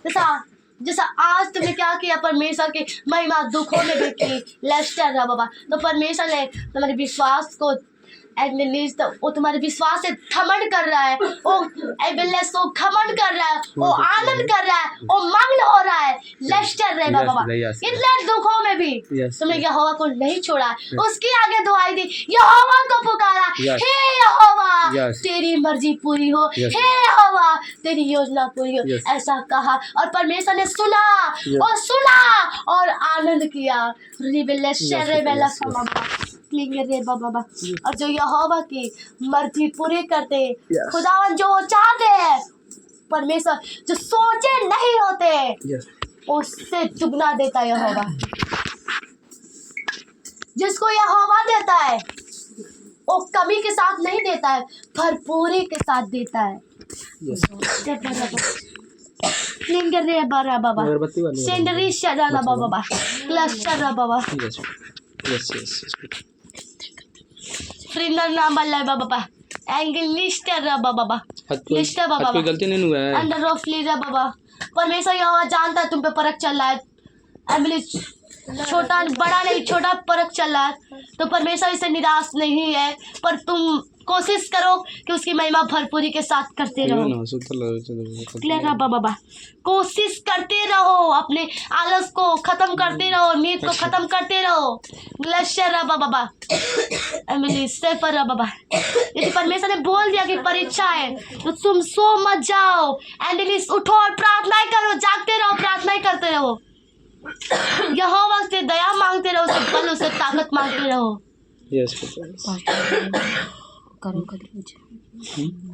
जैसा जैसा आज तुमने क्या किया परमेश्वर के महिमा दुखों में भी की। लेस्टर रहा बाबा, तो परमेश्वर ने तुम्हारे विश्वास को एडलिस्ट, वो तुम्हारे विश्वास से घमंड कर रहा है, वो एबेलेस को घमंड कर रहा है, वो आनंद कर रहा है, वो मग्न हो रहा है। लेस्टर रहे बाबा, इतने दुखों में भी तुमने यहोवा को नहीं छोड़ा, उसकी आगे दुआई दी, यहोवा को पुकारा, हे यहोवा तेरी मर्जी पूरी हो, हे यहोवा तेरी योजना पूरी हो, ऐसा कहा और परमेश्वर ने सुना और सुना और आनंद किया। रे बाबा, और जो यहोवा की मर्जी पूरी करते, खुदावन जो चाहते हैं, परमेश्वर जो सोचे नहीं होते उससे दुगना देता है यहोवा। जिसको यहोवा देता है वो कमी के साथ नहीं देता है, भरपूरी के साथ देता है। सेंडरी शराना बाबा, क्लस्टर बाबा, फ्रिंडर नाम बल्ला बाबा, एंगल लिस्टर बाबा, लिस्टर बाबा, कोई गलती नहीं हुआ है। अंडर ऑफ लीडर बाबा, परमेश्वर यहोवा जानता है तुम पे परख चल रहा है, एमिली छोटा बड़ा नहीं, छोटा परख चल रहा है, तो परमेश्वर इससे निराश नहीं है, पर तुम कोशिश करो कि उसकी महिमा भरपूरी के साथ करते रहो। क्लियर बाबा, कोशिश करते रहो, अपने आलस को खत्म करते रहो, नींद को खत्म करते रहो। ग्लेशियर बाबा, एमिली सेफर बाबा, यदि परमेश्वर ने बोल दिया कि परीक्षा है तो तुम सो मत जाओ, एंडलिस उठो और प्रार्थना करो, जागते रहो, प्रार्थना करते रहो, यहोवा से दया मांगते रहो, उससे बल, उससे ताकत मांगते रहो। करो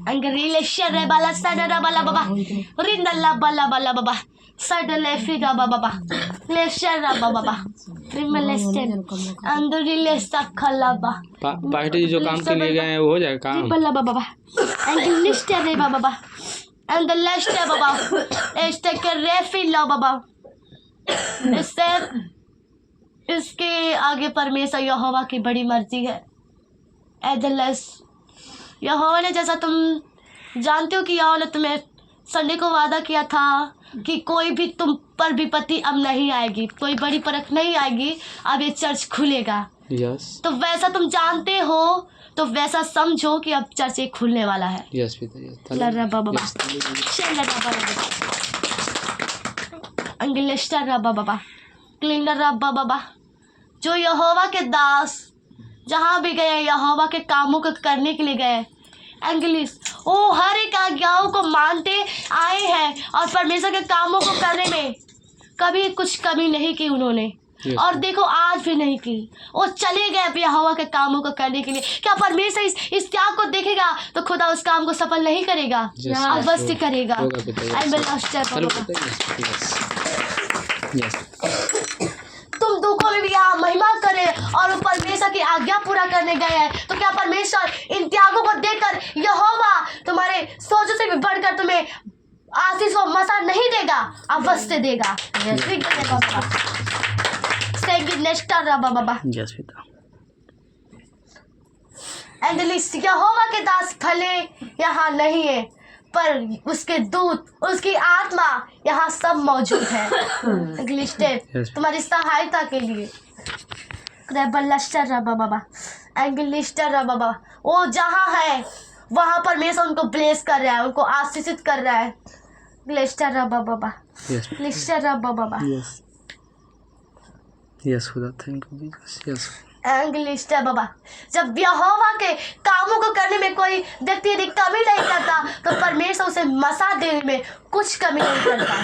अंगरीले शर्रे बाला सडरा बाला बाबा, रिंदला बाला बाला बाबा, सडले फिगा बाबा, ले शर्रा बाबा, रिमलेस्टेन अंदरिले सकला बा। पार्टी जो काम के लिए गए हैं वो हो जाएगा काम। बाला बाबा, अंगलिस्टे रे बाबा, अंगलेस्टे बाबा, एस्टे के रेफी ला बाबा, इससे इसके आगे परमेश्वर यहोवा की बड़ी मर्जी है। एडलेस यहोवा ने, जैसा तुम जानते हो कि यहोवा ने तुम्हें संडे को वादा किया था कि कोई भी तुम पर विपत्ति अब नहीं आएगी, कोई बड़ी परख नहीं आएगी, अब ये चर्च खुलेगा। तो वैसा तुम जानते हो, तो वैसा समझो कि अब चर्च खुलने वाला है। बाबा, जो यहोवा के दास जहाँ भी गए, यहोवा के कामों को करने के लिए गए, एंगलिस वो हर एक आज्ञाओं को मानते आए हैं और परमेश्वर के कामों को करने में कभी कुछ कमी नहीं की उन्होंने। और देखो आज भी नहीं की, वो चले गए यहोवा के कामों को करने के लिए। क्या परमेश्वर इस त्याग को देखेगा तो खुदा उस काम को सफल नहीं करेगा? अवश्य करेगा। तुम दुखों में भी यहाँ महिमा करे और परमेश्वर की आज्ञा पूरा करने गए हैं, तो क्या परमेश्वर इन त्यागों को देखकर यहोवा तुम्हारे सोचों से भी बढ़कर तुम्हें आशीष व मसा नहीं देगा? अवश्य देगा। यहोवा के दास भले यहाँ नहीं है, पर उसके दूत, उसकी आत्मा यहाँ सब मौजूद है तुम्हारी सहायता के लिए। बाबा, वो जहाँ है वहाँ परमेश्वर उनको ब्लेस कर रहा है, उनको आशीषित कर रहा है। बाबा, बाबा, जब यहोवा के कामों को करने में कोई व्यक्ति यदि कमी नहीं करता, तो परमेश्वर उसे मसा देने में कुछ कमी नहीं करता।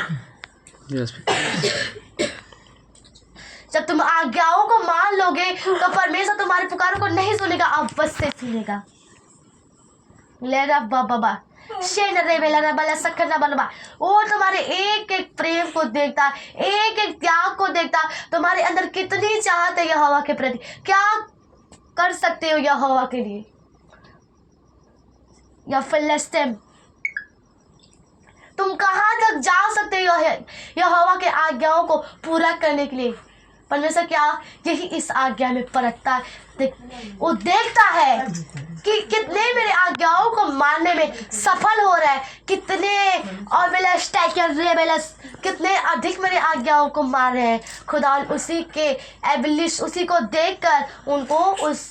जब तुम आज्ञाओं को मान लोगे तो परमेश्वर तुम्हारे पुकारों को नहीं सुनेगा, अवश्य सुनेगा। बाबा, वो तुम्हारे एक एक प्रेम को देखता, एक एक त्याग को देखता, तुम्हारे अंदर कितनी चाहत है यहोवा के प्रति, क्या कर सकते हो यहोवा के लिए। या फिलिस्तीन, तुम कहाँ तक जा सकते हो यहोवा के आज्ञाओं को पूरा करने के लिए? परमेश्वर क्या यही इस आज्ञा में परखता है, वो देखता है कि कितने मेरे आज्ञाओं को मानने में सफल हो रहा है, कितने और कितने अधिक मेरे आज्ञाओं को मान रहे हैं। खुदा उसी के एबिलिश उसी को देखकर उनको उस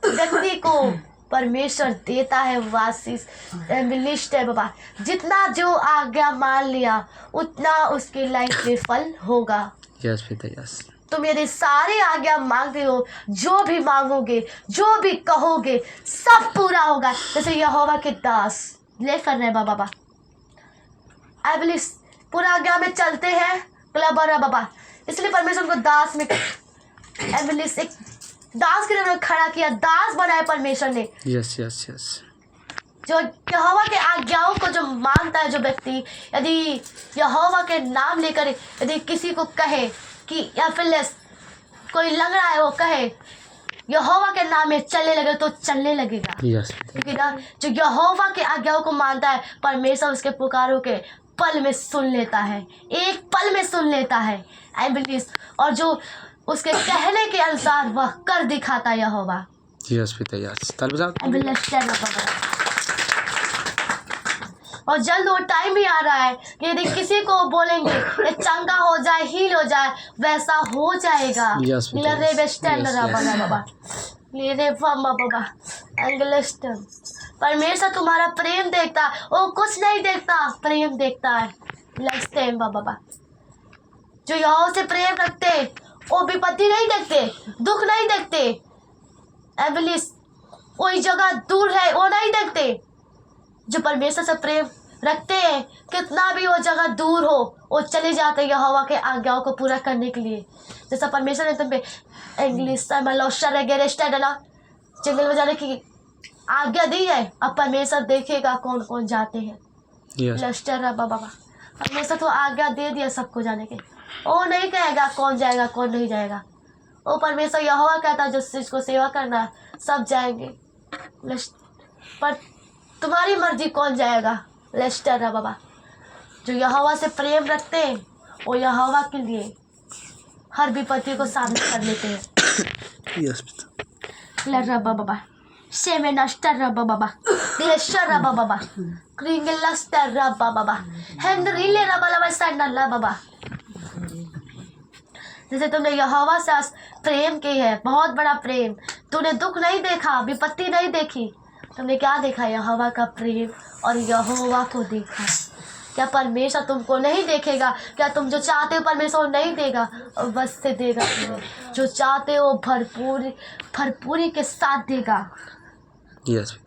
व्यक्ति को परमेश्वर देता है वासिस एबिलिश है बाबा। जितना जो आज्ञा मान लिया उतना उसकी लाइफ में फल होगा। यस पिता यस। तुम यदि सारी आज्ञा मांगते हो, जो भी मांगोगे, जो भी कहोगे, सब पूरा होगा। जैसे यहोवा के दास ले कर रहे बाबा एबिलिश पूरा आज्ञा में चलते हैं क्लबर बाबा, इसलिए परमेश्वर को दास में एबिलिश एक दास के रूप में खड़ा किया, दास बनाया परमेश्वर ने। Yes yes yes. जो यहोवा के आज्ञाओं को जो मानता है, जो व्यक्ति यदि यहोवा के नाम लेकर यदि किसी को कहे कि या फिर कोई लग रहा है वो कहे यहोवा के नाम में चलने लगे तो चलने लगेगा। यस। क्योंकि ना जो यहोवा के आज्ञाओं को मानता है परमेश्वर उसके पुकारों के पल में सुन लेता है, एक पल में सुन लेता है एबिलिश, और जो उसके कहने के अनुसार वह कर दिखाता है यहोवा। यस पिता यस। और जल्द वो टाइम भी आ रहा है कि यदि किसी को बोलेंगे ये चंगा हो जाए, हील हो जाए, वैसा हो जाएगा। यस परमेश्वर तुम्हारा प्रेम देखता है, वो कुछ नहीं देखता, प्रेम देखता है। बाबा जो यहोवा से प्रेम रखते वो विपत्ति नहीं देखते, दुख नहीं देखते, एबिलिश कोई जगह दूर है वो नहीं देखते। जो परमेश्वर से प्रेम रखते हैं कितना भी वो जगह दूर हो वो चले जाते हैं यहोवा के आज्ञाओं को पूरा करने के लिए। जैसा परमेश्वर ने तुम पे इंग्लिश जंगल में जाने की आज्ञा दी है, अब परमेश्वर देखेगा कौन कौन जाते हैं। लश्टर बाबा परमेश्वर तो आज्ञा दे दिया सबको जाने के, वो नहीं कहेगा कौन जाएगा कौन नहीं जाएगा। वो परमेश्वर यहोवा कहता है जो जिसको सेवा करना है सब जाएंगे, पर तुम्हारी मर्जी कौन जाएगा। लेस्टर बाबा जो यहोवा से प्रेम रखते हैं वो यहोवा के लिए हर विपत्ति को सामने कर लेते हैं। यस लर्रबा बाबा शेमे नस्टर रबा बाबा लेशर रबा बाबा क्रिंगलस्टर रबा बाबा हेंद्रिले रबा लबा सन्नल्ला बाबा। जैसे तुमने यहोवा से प्रेम की है, बहुत बड़ा प्रेम, तूने दुख नहीं देखा, विपत्ति नहीं देखी, तुमने क्या देखा, यहोवा का प्रेम और यहोवा को देखा। क्या परमेश्वर तुमको नहीं देखेगा? क्या तुम जो चाहते हो परमेश्वर नहीं देगा, और बस से देगा तुम्हें जो चाहते हो भरपूरी के साथ देगा। यस।